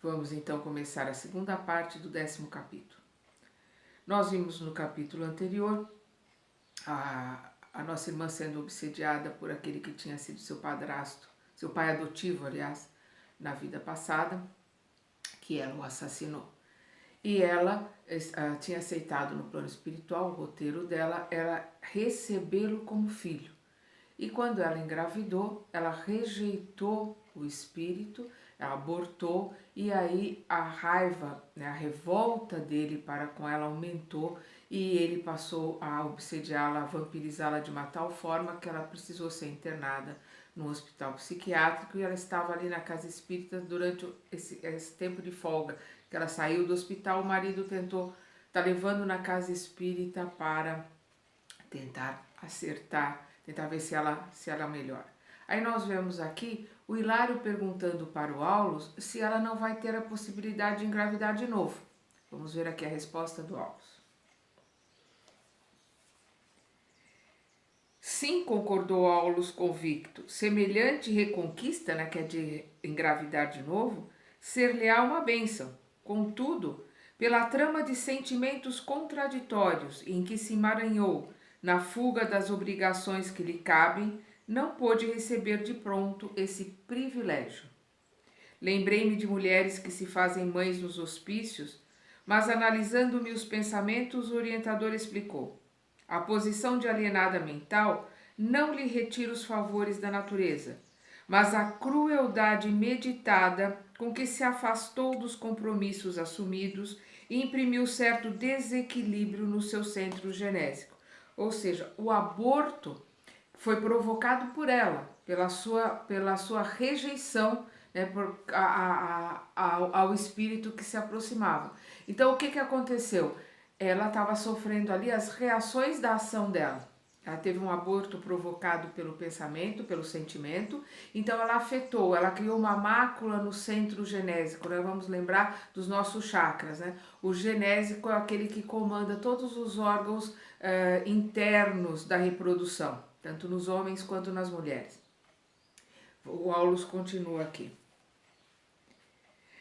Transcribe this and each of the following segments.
Vamos então começar a segunda parte do 10º capítulo. Nós vimos no capítulo anterior a nossa irmã sendo obsediada por aquele que tinha sido seu padrasto, seu pai adotivo, aliás, na vida passada, que ela o assassinou. E ela tinha aceitado no plano espiritual, o roteiro dela era recebê-lo como filho. E quando ela engravidou, ela rejeitou o espírito, ela abortou, e aí a raiva, né, a revolta dele para com ela aumentou, e ele passou a obsediá-la, a vampirizá-la de uma tal forma que ela precisou ser internada no hospital psiquiátrico, e ela estava ali na casa espírita durante esse tempo de folga, que ela saiu do hospital. O marido tá levando na casa espírita para tentar acertar, tentar ver se ela melhora. Aí nós vemos aqui o Hilário perguntando para o Aulus se ela não vai ter a possibilidade de engravidar de novo. Vamos ver aqui a resposta do Aulus. Sim, concordou Aulus convicto, semelhante reconquista, né, que é de engravidar de novo, ser-lhe-á uma bênção. Contudo, pela trama de sentimentos contraditórios em que se emaranhou, na fuga das obrigações que lhe cabem, não pôde receber de pronto esse privilégio. Lembrei-me de mulheres que se fazem mães nos hospícios, mas analisando-me os pensamentos, o orientador explicou: a posição de alienada mental não lhe retira os favores da natureza, mas a crueldade meditada com que se afastou dos compromissos assumidos e imprimiu certo desequilíbrio no seu centro genésico. Ou seja, o aborto foi provocado por ela, pela sua rejeição, né, ao espírito que se aproximava. Então, o que aconteceu? Ela estava sofrendo ali as reações da ação dela. Ela teve um aborto provocado pelo pensamento, pelo sentimento, então ela afetou, ela criou uma mácula no centro genésico, né? Vamos lembrar dos nossos chakras, né? O genésico é aquele que comanda todos os órgãos internos da reprodução, tanto nos homens quanto nas mulheres. O Aulus continua aqui.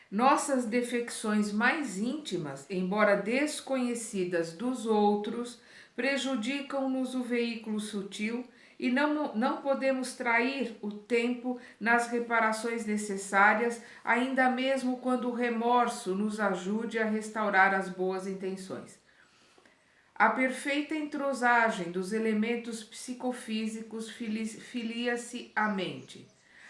Nossas defecções mais íntimas, embora desconhecidas dos outros, prejudicam-nos o veículo sutil e não podemos trair o tempo nas reparações necessárias, ainda mesmo quando o remorso nos ajude a restaurar as boas intenções. A perfeita entrosagem dos elementos psicofísicos filia-se à mente.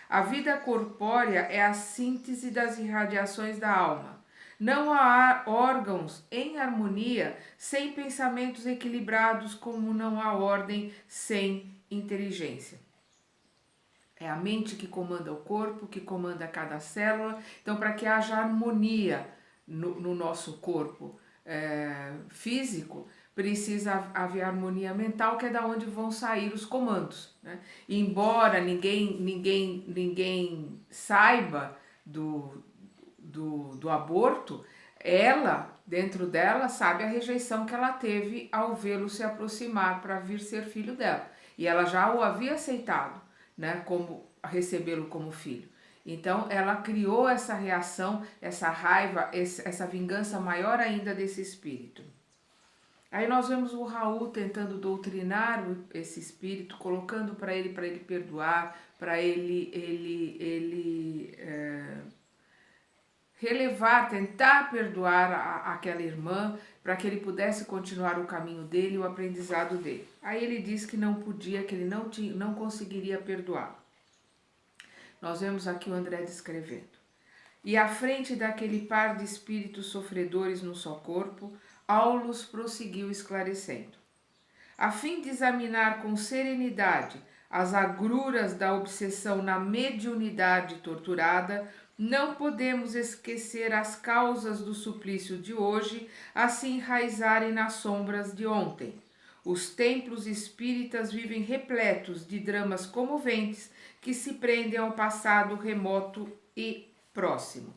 A vida corpórea é a síntese das irradiações da alma. Não há órgãos em harmonia sem pensamentos equilibrados, como não há ordem sem inteligência. É a mente que comanda o corpo, que comanda cada célula. Então, para que haja harmonia no nosso corpo físico, precisa haver harmonia mental, que é da onde vão sair os comandos, né? E embora ninguém saiba do aborto, ela, dentro dela, sabe a rejeição que ela teve ao vê-lo se aproximar para vir ser filho dela. E ela já o havia aceitado, né, como recebê-lo como filho. Então ela criou essa reação, essa raiva, essa vingança maior ainda desse espírito. Aí nós vemos o Raul tentando doutrinar esse espírito, colocando para ele perdoar, para ele relevar, tentar perdoar aquela irmã, para que ele pudesse continuar o caminho dele, o aprendizado dele. Aí ele diz que não podia, que ele não conseguiria perdoá-lo. Nós vemos aqui o André descrevendo. E à frente daquele par de espíritos sofredores no só corpo, Aulus prosseguiu esclarecendo. A fim de examinar com serenidade as agruras da obsessão na mediunidade torturada, não podemos esquecer as causas do suplício de hoje a se enraizarem nas sombras de ontem. Os templos espíritas vivem repletos de dramas comoventes que se prendem ao passado remoto e próximo.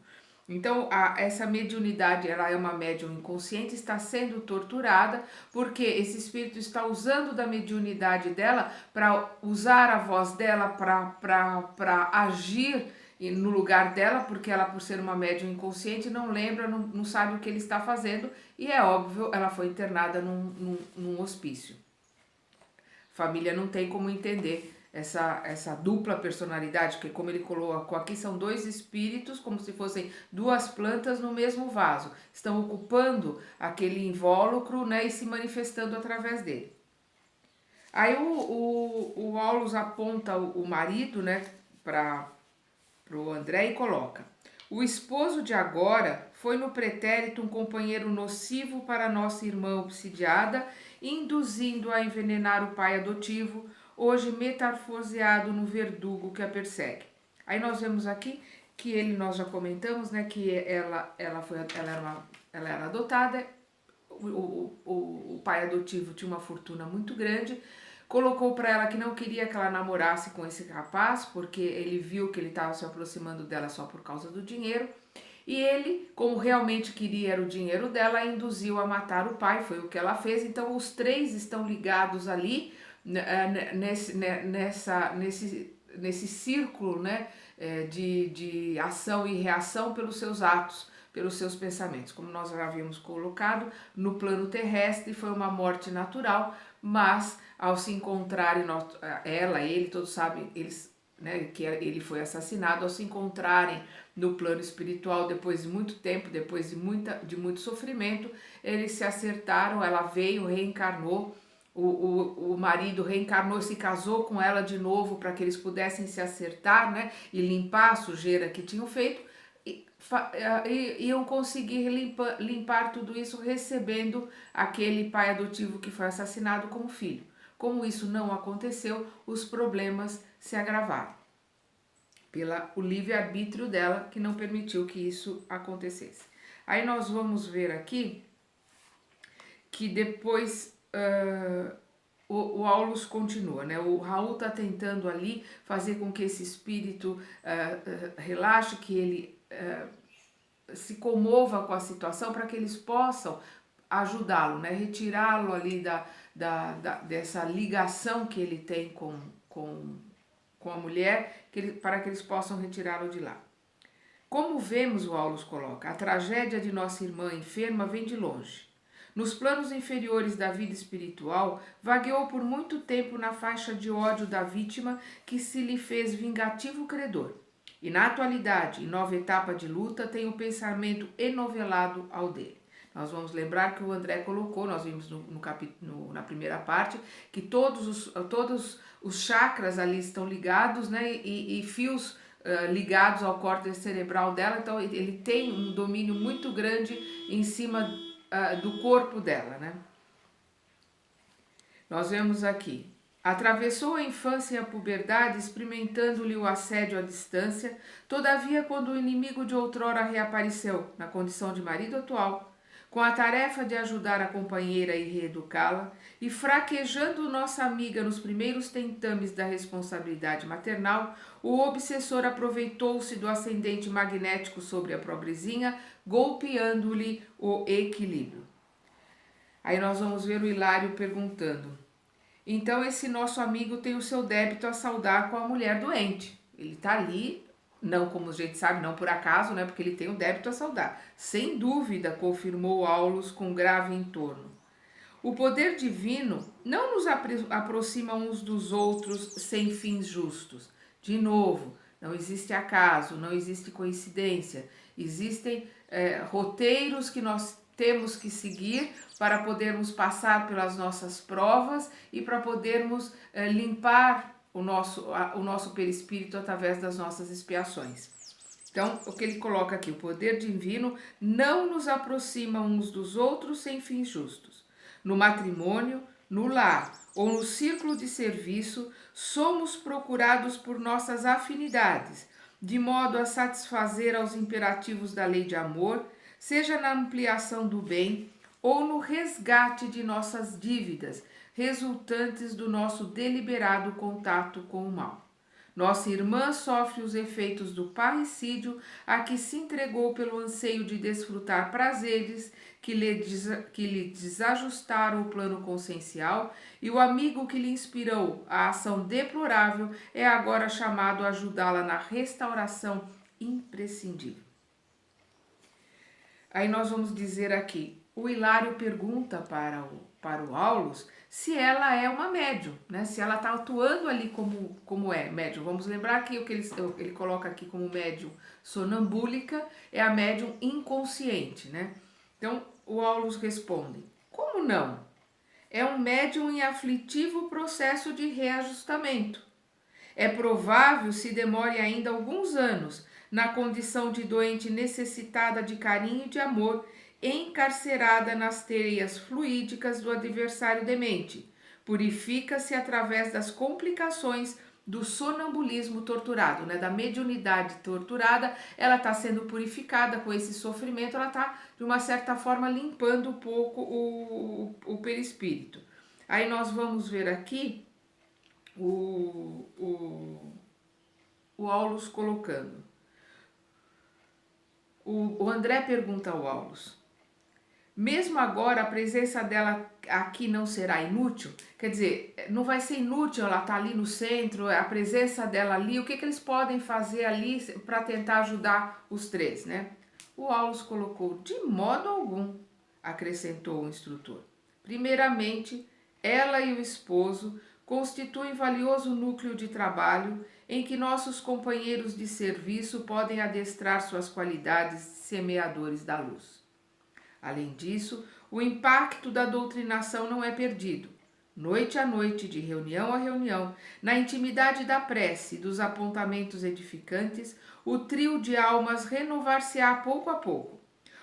Então, essa mediunidade, ela é uma médium inconsciente, está sendo torturada, porque esse espírito está usando da mediunidade dela para usar a voz dela, para agir no lugar dela, porque ela, por ser uma médium inconsciente, não lembra, não sabe o que ele está fazendo, e é óbvio, ela foi internada num hospício. Família não tem como entender essa dupla personalidade, porque como ele colocou aqui, são dois espíritos, como se fossem duas plantas no mesmo vaso. Estão ocupando aquele invólucro, né, e se manifestando através dele. Aí o Aulus aponta o marido, né, para o André e coloca: o esposo de agora foi no pretérito um companheiro nocivo para nossa irmã obsidiada, induzindo a envenenar o pai adotivo, hoje metamorfoseado no verdugo que a persegue. Aí nós vemos aqui que nós já comentamos, né, que ela era adotada, o pai adotivo tinha uma fortuna muito grande, colocou para ela que não queria que ela namorasse com esse rapaz, porque ele viu que ele estava se aproximando dela só por causa do dinheiro. E ele, como realmente queria era o dinheiro dela, induziu a matar o pai, foi o que ela fez. Então os três estão ligados ali nesse círculo, né, de ação e reação pelos seus atos, pelos seus pensamentos. Como nós já havíamos colocado, no plano terrestre foi uma morte natural, mas ao se encontrarem, ele, todos sabem, eles, né, que ele foi assassinado, ao se encontrarem no plano espiritual, depois de muito tempo, depois de muito sofrimento, eles se acertaram, ela veio, reencarnou, o marido reencarnou, se casou com ela de novo para que eles pudessem se acertar, né, e limpar a sujeira que tinham feito, e iam conseguir limpar tudo isso recebendo aquele pai adotivo que foi assassinado como filho. Como isso não aconteceu, os problemas se agravaram pelo livre-arbítrio dela, que não permitiu que isso acontecesse. Aí nós vamos ver aqui que depois o Aulus continua, né? O Raul está tentando ali fazer com que esse espírito relaxe, que ele se comova com a situação, para que eles possam ajudá-lo, né? Retirá-lo ali dessa ligação que ele tem com a mulher, para que eles possam retirá-lo de lá. Como vemos, o Aulus coloca, a tragédia de nossa irmã enferma vem de longe. Nos planos inferiores da vida espiritual, vagueou por muito tempo na faixa de ódio da vítima que se lhe fez vingativo credor. E na atualidade, em nova etapa de luta, tem o pensamento enovelado ao dele. Nós vamos lembrar que o André colocou, nós vimos na primeira parte, que todos os chakras ali estão ligados, né, e fios ligados ao córtex cerebral dela, então ele tem um domínio muito grande em cima do corpo dela, né? Nós vemos aqui: atravessou a infância e a puberdade, experimentando-lhe o assédio à distância, todavia, quando o inimigo de outrora reapareceu, na condição de marido atual, com a tarefa de ajudar a companheira e reeducá-la, e fraquejando nossa amiga nos primeiros tentames da responsabilidade maternal, o obsessor aproveitou-se do ascendente magnético sobre a pobrezinha, golpeando-lhe o equilíbrio. Aí nós vamos ver o Hilário perguntando: então esse nosso amigo tem o seu débito a saldar com a mulher doente. Ele está ali, não como a gente sabe, não por acaso, né? Porque ele tem o débito a saldar. Sem dúvida, confirmou Aulus com grave entorno. O poder divino não nos aproxima uns dos outros sem fins justos. De novo, não existe acaso, não existe coincidência. Existem roteiros que nós temos que seguir para podermos passar pelas nossas provas e para podermos limpar o nosso perispírito através das nossas expiações. Então, o que ele coloca aqui: o poder divino não nos aproxima uns dos outros sem fins justos. No matrimônio, no lar ou no círculo de serviço, somos procurados por nossas afinidades, de modo a satisfazer aos imperativos da lei de amor, seja na ampliação do bem ou no resgate de nossas dívidas, resultantes do nosso deliberado contato com o mal. Nossa irmã sofre os efeitos do parricídio a que se entregou pelo anseio de desfrutar prazeres que lhe desajustaram o plano consciencial, e o amigo que lhe inspirou a ação deplorável é agora chamado a ajudá-la na restauração imprescindível. Aí nós vamos dizer aqui, o Hilário pergunta para o Aulus se ela é uma médium, né? Se ela está atuando ali como é médium. Vamos lembrar que o que ele coloca aqui como médium sonambúlica é a médium inconsciente, né? Então o Aulus responde, como não? É um médium em aflitivo processo de reajustamento. É provável se demore ainda alguns anos na condição de doente necessitada de carinho e de amor, encarcerada nas teias fluídicas do adversário demente. Purifica-se através das complicações do sonambulismo torturado, né? Da mediunidade torturada, ela está sendo purificada com esse sofrimento, ela está, de uma certa forma, limpando um pouco o perispírito. Aí nós vamos ver aqui o Aulus colocando. O André pergunta ao Aulus, mesmo agora a presença dela aqui não será inútil? Quer dizer, não vai ser inútil ela estar ali no centro, a presença dela ali, o que eles podem fazer ali para tentar ajudar os três, né? O Aulus colocou, de modo algum, acrescentou o instrutor. Primeiramente, ela e o esposo constituem valioso núcleo de trabalho em que nossos companheiros de serviço podem adestrar suas qualidades de semeadores da luz. Além disso, o impacto da doutrinação não é perdido. Noite a noite, de reunião a reunião, na intimidade da prece e dos apontamentos edificantes, o trio de almas renovar-se-á pouco a pouco.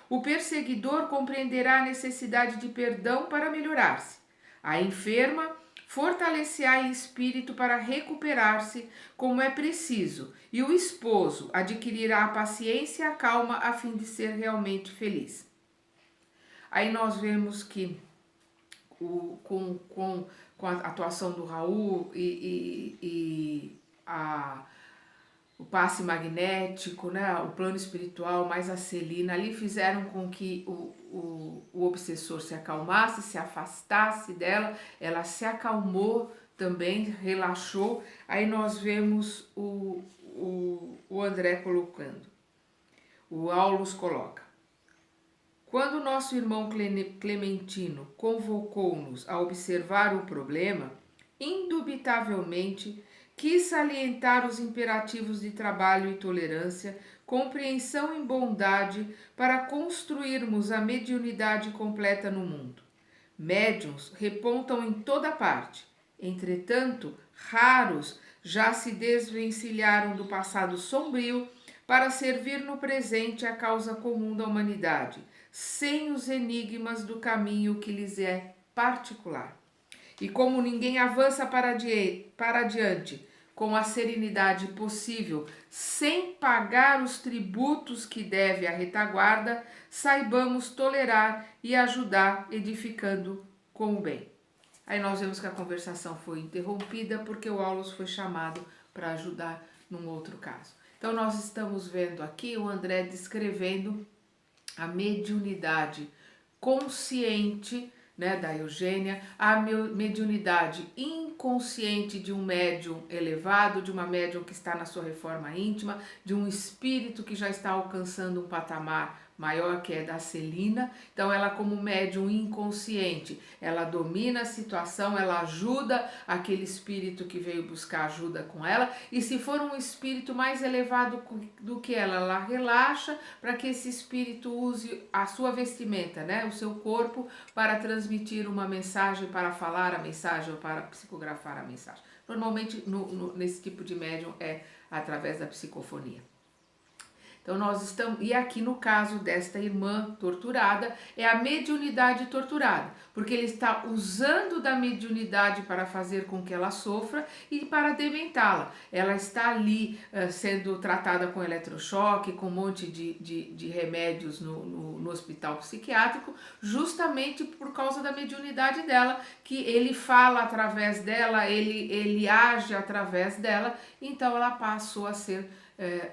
O perseguidor compreenderá a necessidade de perdão para melhorar-se. A enferma fortalecer-á em espírito para recuperar-se como é preciso, e o esposo adquirirá a paciência e a calma a fim de ser realmente feliz. Aí nós vemos que com a atuação do Raul o passe magnético, né, o plano espiritual, mais a Celina, ali fizeram com que o obsessor se acalmasse, se afastasse dela, ela se acalmou também, relaxou. Aí nós vemos o André colocando, o Aulus coloca, quando nosso irmão Clementino convocou-nos a observar o problema, indubitavelmente quis salientar os imperativos de trabalho e tolerância, compreensão e bondade para construirmos a mediunidade completa no mundo. Médiuns repontam em toda parte. Entretanto, raros já se desvencilharam do passado sombrio para servir no presente a causa comum da humanidade, sem os enigmas do caminho que lhes é particular. E como ninguém avança para adiante com a serenidade possível, sem pagar os tributos que deve à retaguarda, saibamos tolerar e ajudar, edificando com o bem. Aí nós vemos que a conversação foi interrompida porque o Aulus foi chamado para ajudar num outro caso. Então nós estamos vendo aqui o André descrevendo a mediunidade consciente, né, da Eugênia, a mediunidade inconsciente de um médium elevado, de uma médium que está na sua reforma íntima, de um espírito que já está alcançando um patamar maior, que é da Celina. Então ela, como médium inconsciente, ela domina a situação, ela ajuda aquele espírito que veio buscar ajuda com ela, e se for um espírito mais elevado do que ela relaxa para que esse espírito use a sua vestimenta, né, o seu corpo, para transmitir uma mensagem, para falar a mensagem ou para psicografar a mensagem. Normalmente nesse tipo de médium é através da psicofonia. Então nós estamos, e aqui no caso desta irmã torturada, é a mediunidade torturada, porque ele está usando da mediunidade para fazer com que ela sofra e para dementá-la. Ela está ali sendo tratada com eletrochoque, com um monte de remédios no hospital psiquiátrico, justamente por causa da mediunidade dela, que ele fala através dela, ele age através dela, então ela passou a ser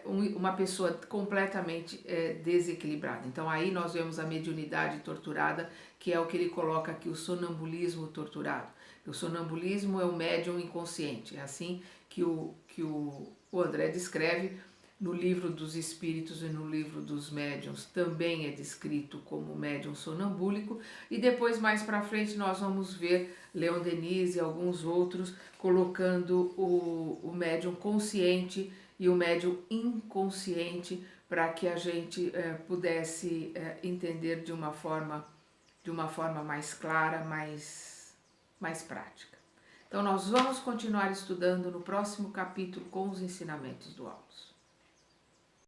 uma pessoa completamente desequilibrada. Então aí nós vemos a mediunidade torturada, que é o que ele coloca aqui, o sonambulismo torturado. O sonambulismo é o médium inconsciente, é assim que o André descreve no livro dos espíritos e no livro dos médiuns, também é descrito como médium sonambúlico, e depois mais para frente nós vamos ver Leon Denis e alguns outros colocando o médium consciente e o médium inconsciente para que a gente pudesse entender de uma forma mais clara, mais prática. Então nós vamos continuar estudando no próximo capítulo com os ensinamentos do Aulos.